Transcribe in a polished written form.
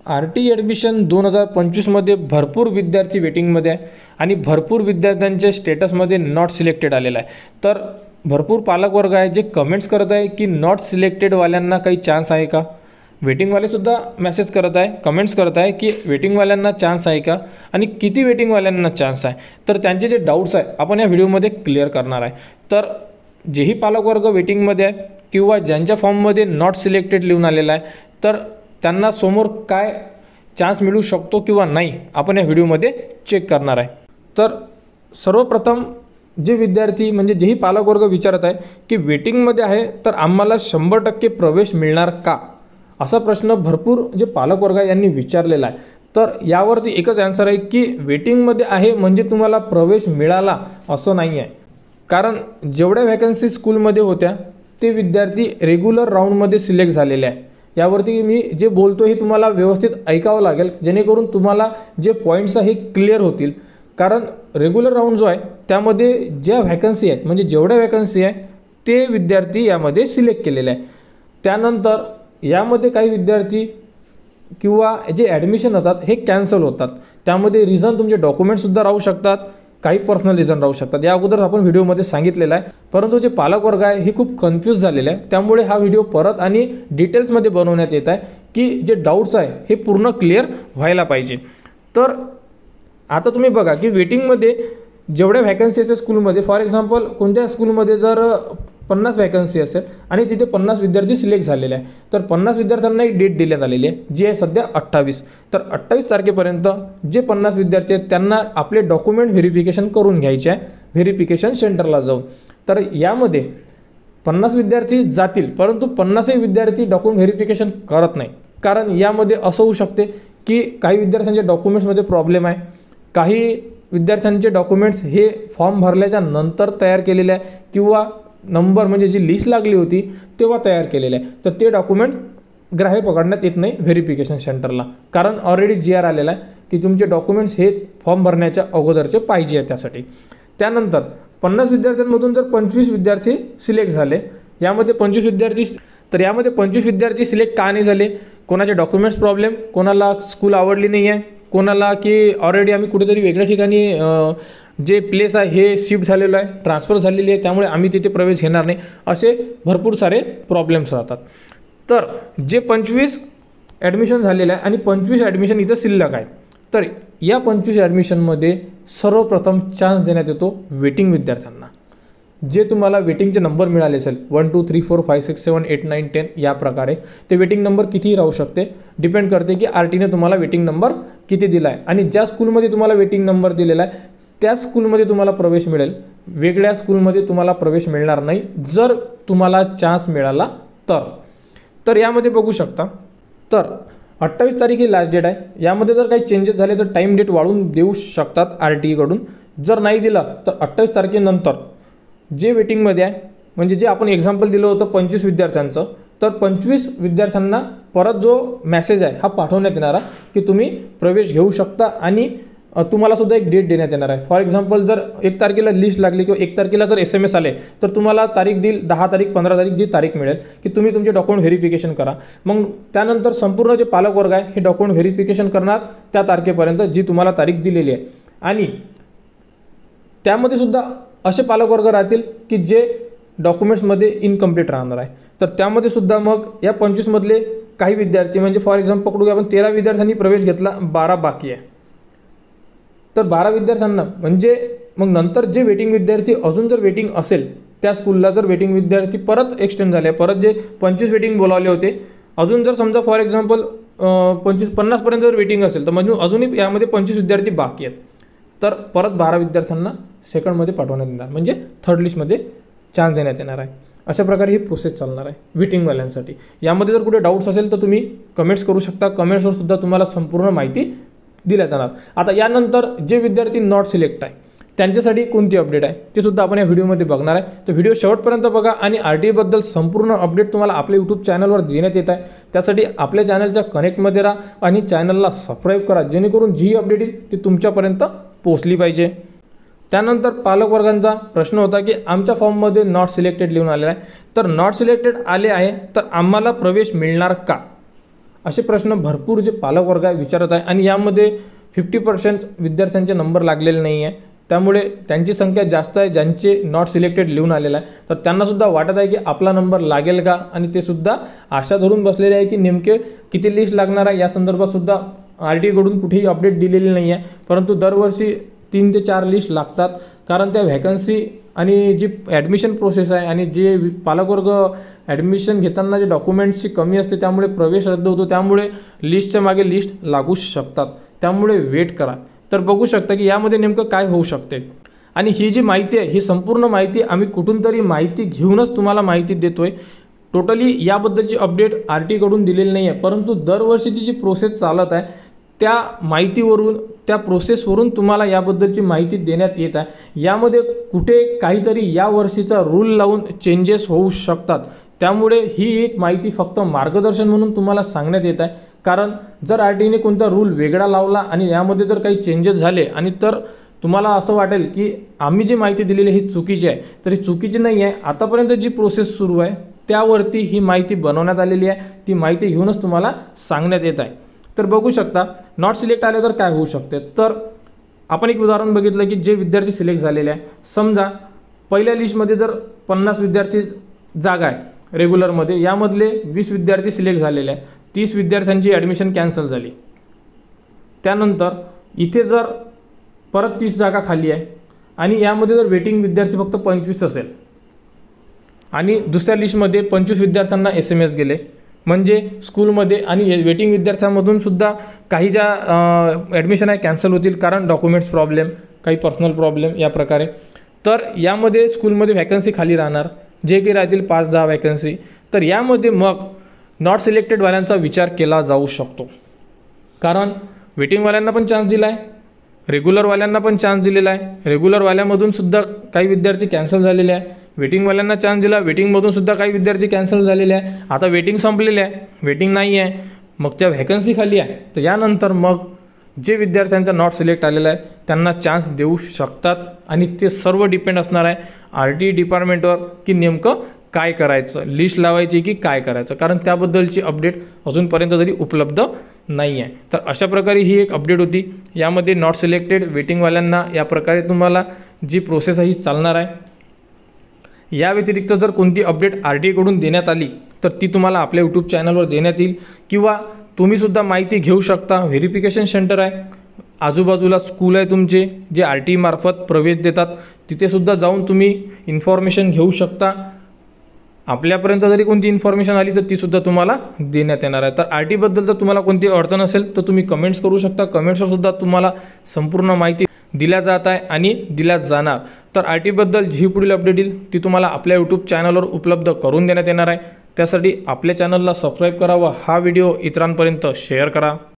RT admission 2025मध्ये भरपूर विद्यार्थी वेटिंगमध्ये आहे आणि भरपूर विद्यार्थ्यांच्या स्टेटसमध्ये नॉट सिलेक्टेड आलेला आहे। तर भरपूर पालकवर्ग आहे जे कमेंट्स करत आहे की नॉट सिलेक्टेडवाल्यांना काही चान्स आहे का। वेटिंगवालेसुद्धा मेसेज करत आहे, कमेंट्स करत आहे की वेटिंगवाल्यांना चान्स आहे का आणि किती वेटिंगवाल्यांना चान्स आहे। तर त्यांचे जे डाऊट्स आहे आपण या व्हिडिओमध्ये क्लिअर करणार आहे। तर जेही पालकवर्ग वेटिंगमध्ये आहे किंवा ज्यांच्या फॉर्ममध्ये नॉट सिलेक्टेड लिहून आलेला आहे तर त्यांना समोर काय चान्स मिळू शकतो किंवा नाही आपण या व्हिडिओमध्ये चेक करणार आहे। तर सर्वप्रथम जे विद्यार्थी म्हणजे जेही पालकवर्ग विचारत आहे की वेटिंगमध्ये आहे तर आम्हाला 100% प्रवेश मिळणार का, असा प्रश्न भरपूर जे पालकवर्ग आहे यांनी विचारलेला आहे। तर यावरती एकच आन्सर आहे की वेटिंगमध्ये आहे म्हणजे तुम्हाला प्रवेश मिळाला असं नाही आहे। कारण जेवढ्या वॅकन्सी स्कूलमध्ये होत्या ते विद्यार्थी रेग्युलर राऊंडमध्ये सिलेक्ट झालेले आहे। यावरती मी जे बोलतो हे तुम्हाला व्यवस्थित ऐकावं लागेल जेणेकरून तुम्हाला जे पॉईंट्स आहे हे क्लिअर होतील। कारण रेग्युलर राऊंड जो आहे त्यामध्ये ज्या वॅकन्सी आहेत म्हणजे जेवढ्या वॅकन्सी आहे ते विद्यार्थी यामध्ये सिलेक्ट केलेले आहे। त्यानंतर यामध्ये काही विद्यार्थी किंवा जे ॲडमिशन होतात हे कॅन्सल होतात, त्यामध्ये रिझन तुमचे डॉक्युमेंटसुद्धा राहू शकतात, काही पर्सनल रिझन राहू शकतात। या अगोदर आपण व्हिडिओमध्ये सांगितलेलं आहे, परंतु जे पालकवर्ग आहे हे खूप कन्फ्यूज झालेले आहे। त्यामुळे हा व्हिडिओ परत आणि डिटेल्समध्ये बनवण्यात येत आहे की जे डाऊट्स आहे हे पूर्ण क्लिअर व्हायला पाहिजे। तर आता तुम्ही बघा की वेटिंगमध्ये जेवढ्या वॅकन्सी असेल स्कूलमध्ये, फॉर एक्झाम्पल कोणत्या स्कूलमध्ये जर 50 वॅकन्सी असेल आणि तिथे 50 विद्यार्थी सिलेक्ट झालेले आहे तर 50 विद्यार्थ्यांना एक डेट देण्यात आलेली आहे जी आहे सध्या 28। तर 28 तारखेपर्यंत जे 50 विद्यार्थी आहेत त्यांना आपले डॉक्युमेंट व्हेरिफिकेशन करून घ्यायचे आहे व्हेरिफिकेशन सेंटरला जाऊन। तर यामध्ये 50 विद्यार्थी जातील परंतु 50ही विद्यार्थी डॉक्युमेंट व्हेरिफिकेशन करत नाही। कारण यामध्ये असं होऊ शकते की काही विद्यार्थ्यांच्या डॉक्युमेंट्समध्ये प्रॉब्लेम आहे, काही विद्यार्थ्यांचे डॉक्युमेंट्स हे फॉर्म भरल्याच्या नंतर तयार केलेले आहे किंवा नंबर म्हणजे जी लिस्ट लागली होती तेव्हा तयार केलेले आहे। तर ते डॉक्युमेंट ग्राह्य पकडण्यात येत नाही व्हेरिफिकेशन सेंटरला, कारण ऑलरेडी GR आलेला आहे की तुमचे डॉक्युमेंट्स हे फॉर्म भरण्याच्या अगोदरचे पाहिजे आहे त्यासाठी। त्यानंतर 50 विद्यार्थ्यांमधून जर 25 विद्यार्थी सिलेक्ट झाले, यामध्ये 25 विद्यार्थी सिलेक्ट का नाही झाले, कोणाचे डॉक्युमेंट्स प्रॉब्लेम, कोणाला स्कूल आवडली नाही आहे, कोणाला की ऑलरेडी आम्ही कुठेतरी वेगळ्या ठिकाणी जे प्लेस आहे हे शिफ्ट झालेलं आहे, ट्रान्सफर झालेली आहे त्यामुळे आम्ही तिथे प्रवेश घेणार नाही, असे भरपूर सारे प्रॉब्लेम्स राहतात। तर जे 25 ॲडमिशन झालेलं आहे आणि 25 ॲडमिशन इथं शिल्लक आहेत, तर या 25 ॲडमिशनमध्ये सर्वप्रथम चान्स देण्यात येतो वेटिंग विद्यार्थ्यांना। जे तुम्हाला वेटिंगचे नंबर मिळाले असेल 1 2 3 4 5 6 7 8 9 10 या प्रकारे, ते वेटिंग नंबर कितीही राहू शकते, डिपेंड करते की RTने तुम्हाला वेटिंग नंबर किती दिला आहे आणि ज्या स्कूलमध्ये तुम्हाला वेटिंग नंबर दिलेला आहे त्या स्कूलमध्ये तुम्हाला प्रवेश मिळेल, वेगळ्या स्कूलमध्ये तुम्हाला प्रवेश मिळणार नाही जर तुम्हाला चान्स मिळाला तर यामध्ये बघू शकता। तर 28 तारीख ही लास्ट डेट आहे। यामध्ये जर काही चेंजेस झाले तर टाईम डेट वाढवून देऊ शकतात RTकडून, जर नाही दिला तर 28 तारखेनंतर जे वेटिंगमध्ये आहे म्हणजे जे आपण एक्झाम्पल दिलं होतं 25 विद्यार्थ्यांचं, तर 25 विद्यार्थ्यांना परत जो मेसेज आहे हा पाठवण्यात येणार आहे की तुम्ही प्रवेश घेऊ शकता आणि तुम्हाला सुद्धा एक डेट देण्यात येणार आहे। फॉर एक्झाम्पल जर 1 तारखेला लिस्ट लागली किंवा 1 तारखेला जर SMS आले तर तुम्हाला तारीख देईल 10 तारीख 15 तारीख जी तारीख मिळेल की तुम्ही तुमचे डॉक्युमेंट व्हेरिफिकेशन करा। मग त्यानंतर संपूर्ण जे पालकवर्ग आहे हे डॉक्युमेंट व्हेरिफिकेशन करणार त्या तारखेपर्यंत जी तुम्हाला तारीख दिलेली आहे। आणि त्यामध्ये सुद्धा असे पालकवर्ग राहतील की जे डॉक्युमेंट्समध्ये इनकम्प्लीट राहणार आहे, तर त्यामध्ये सुद्धा मग या 25 मधले काही विद्यार्थी म्हणजे फॉर एक्झाम्पल पकडू आपण 13 विद्यार्थ्यांनी प्रवेश घेतला, 12 बाकी आहे, तर 12 विद्यार्थ्यांना म्हणजे मग नंतर जे वेटिंग विद्यार्थी अजून जर वेटिंग असेल त्या स्कूलला, जर वेटिंग विद्यार्थी परत एक्सटेंड झाले, परत जे 25 वेटिंग बोलावले होते अजून जर समजा फॉर एक्झाम्पल 50 पर्यंत जर वेटिंग असेल तर म्हणजे अजूनही यामध्ये 25 विद्यार्थी बाकी आहेत, तर परत 12 विद्यार्थ्यांना सेकंडमध्ये पाठवण्यात येणार म्हणजे थर्ड लिस्टमध्ये चान्स देण्यात येणार आहे। अशा प्रकारे ही प्रोसेस चालणार आहे वेटिंगवाल्यांसाठी। यामध्ये जर कुठे डाऊट्स असेल तर तुम्ही कमेंट्स करू शकता, कमेंट्सवर सुद्धा तुम्हाला संपूर्ण माहिती दिल्या जाणार। आता यानंतर जे विद्यार्थी नॉट सिलेक्ट आहे त्यांच्यासाठी कोणती अपडेट आहे ते सुद्धा आपण या व्हिडिओमध्ये बघणार आहे। तर व्हिडिओ शेवटपर्यंत बघा आणि RT बद्दल संपूर्ण अपडेट तुम्हाला आपल्या YouTube चॅनलवर देण्यात येत आहे। त्यासाठी आपल्या चॅनलच्या कनेक्टमध्ये राहा आणि चॅनलला सबस्क्राईब करा जेणेकरून जी अपडेट येईल ती तुमच्यापर्यंत पोहोचली पाहिजे। त्यानंतर पालकवर्गांचा प्रश्न होता की आमच्या फॉर्ममध्ये नॉट सिलेक्टेड लिहून आलेला आहे, तर नॉट सिलेक्टेड आले आहे तर आम्हाला प्रवेश मिळणार का, असे प्रश्न भरपूर जे पालक वर्ग आहे विचारत आहे आणि यामध्ये 50% विद्यार्थ्यांचे नंबर लागलेले नाही आहे, त्यामुळे त्यांची संख्या जास्त आहे ज्यांचे नॉट सिलेक्टेड लिहून आलेलं आहे. तर त्यांनासुद्धा वाटत आहे की आपला नंबर लागेल का, आणि ते सुद्धा आशा धरून बसलेले आहे की नेमके किती लिस्ट लागणार आहे. या संदर्भातसुद्धा RTI कडून कुठेही अपडेट दिलेली नाही आहे, परंतु दरवर्षी 3 ते 4 लिस्ट लागतात, कारण त्या व्हॅकन्सी आणि जी ॲडमिशन प्रोसेस आहे आणि जे पालकवर्ग ॲडमिशन घेताना जे डॉक्युमेंट्सची कमी असते त्यामुळे प्रवेश रद्द होतो, त्यामुळे लिस्टच्या मागे लिस्ट लागू शकतात. त्यामुळे वेट करा. तर बघू शकता की यामध्ये नेमकं काय होऊ शकते. आणि ही जी माहिती आहे ही संपूर्ण माहिती आम्ही कुठून तरी माहिती घेऊनच तुम्हाला माहिती देतोय. टोटली याबद्दलची अपडेट RTI कडून दिलेली नाही आहे, परंतु दरवर्षीची जी प्रोसेस चालत आहे त्या माहितीवरून, त्या प्रोसेसवरून तुम्हाला याबद्दलची माहिती देण्यात येत आहे. यामध्ये कुठे काहीतरी या वर्षीचा रूल लावून चेंजेस होऊ शकतात, त्यामुळे ही एक माहिती फक्त मार्गदर्शन म्हणून तुम्हाला सांगण्यात येत आहे. कारण जर RTI ने कोणता रूल वेगळा लावला आणि यामध्ये जर काही चेंजेस झाले आणि तर तुम्हाला असं वाटेल की आम्ही जी माहिती दिलेली ही चुकीची आहे, तर ही चुकीची नाही आहे. आतापर्यंत जी प्रोसेस सुरू आहे त्यावरती ही माहिती बनवण्यात आलेली आहे, ती माहिती घेऊनच तुम्हाला सांगण्यात येत आहे. तर बघू शकता नॉट सिलेक्ट आले तर काय होऊ शकते. तर आपण एक उदाहरण बघितलं की जे विद्यार्थी सिलेक्ट झालेले आहे, समजा पहिल्या लिस्टमध्ये जर 50 विद्यार्थी जागा आहे रेग्युलरमध्ये, यामधले 20 विद्यार्थी सिलेक्ट झालेले आहे, 30 विद्यार्थ्यांची ॲडमिशन कॅन्सल झाली. त्यानंतर इथे जर परत 30 जागा खाली आहे आणि यामध्ये जर वेटिंग विद्यार्थी फक्त 25 असेल आणि दुसऱ्या लिस्टमध्ये 25 विद्यार्थ्यांना SMS गेले, म्हणजे स्कूलमध्ये आणि वेटिंग विद्यार्थ्यांमधून सुद्धा काही ज्या ॲडमिशन आहे कॅन्सल होतील, कारण डॉक्युमेंट्स प्रॉब्लेम, काही पर्सनल प्रॉब्लेम या प्रकारे. तर यामध्ये स्कूलमध्ये व्हॅकन्सी खाली राहणार, जे काही राहतील 5-10 व्हॅकन्सी. तर यामध्ये मग नॉट सिलेक्टेडवाल्यांचा विचार केला जाऊ शकतो, कारण वेटिंगवाल्यांना पण चान्स दिला आहे, रेग्युलरवाल्यांना पण चान्स दिलेला आहे. रेग्युलरवाल्यामधून सुद्धा काही विद्यार्थी कॅन्सल झालेले आहे, वेटिंगवाल्यांना चान्स दिला, वेटिंगमधून सुद्धा काही विद्यार्थी कॅन्सल झालेले आहे. आता वेटिंग संपलेले आहे, वेटिंग नाही आहे, मग त्या व्हॅकन्सी खाली आहे. तर यानंतर मग जे विद्यार्थ्यांचा नॉट सिलेक्ट आलेला आहे त्यांना चान्स देऊ शकतात, आणि ते सर्व डिपेंड असणार आहे RTI डिपार्टमेंटवर की नेमकं काय करायचं, लिस्ट लावायची की काय करायचं, कारण त्याबद्दलची अपडेट अजूनपर्यंत तरी उपलब्ध नाही आहे. तर अशा प्रकारे ही एक अपडेट होती. यामध्ये नॉट सिलेक्टेड वेटिंगवाल्यांना या प्रकारे तुम्हाला जी प्रोसेस आहे ही चालणार आहे. या व्यतिरिक्त जर कोणती अपडेट RTI कडून देण्यात आली तर ती तुम्हाला आपल्या यूट्यूब चॅनलवर देण्यात येईल, किंवा तुम्हीसुद्धा माहिती घेऊ शकता. व्हेरिफिकेशन सेंटर आहे, आजूबाजूला स्कूल आहे तुमचे जे RTI मार्फत प्रवेश देतात, तिथेसुद्धा जाऊन तुम्ही इन्फॉर्मेशन घेऊ शकता. आपल्यापर्यंत जरी कोणती इन्फॉर्मेशन आली तर तीसुद्धा तुम्हाला देण्यात येणार आहे. तर RTI बद्दल जर तुम्हाला कोणती अडचण असेल तर तुम्ही कमेंट्स करू शकता. कमेंट्सवरसुद्धा तुम्हाला संपूर्ण माहिती दिल्या जात आहे आणि दिल्या जाणार. तर RTI बद्दल जी पुढील अपडेट येईल ती तुम्हाला आपल्या यूट्यूब चॅनलवर उपलब्ध करून देण्यात येणार आहे. त्यासाठी आपल्या चॅनलला सबस्क्राईब करा व हा व्हिडिओ इतरांपर्यंत शेअर करा.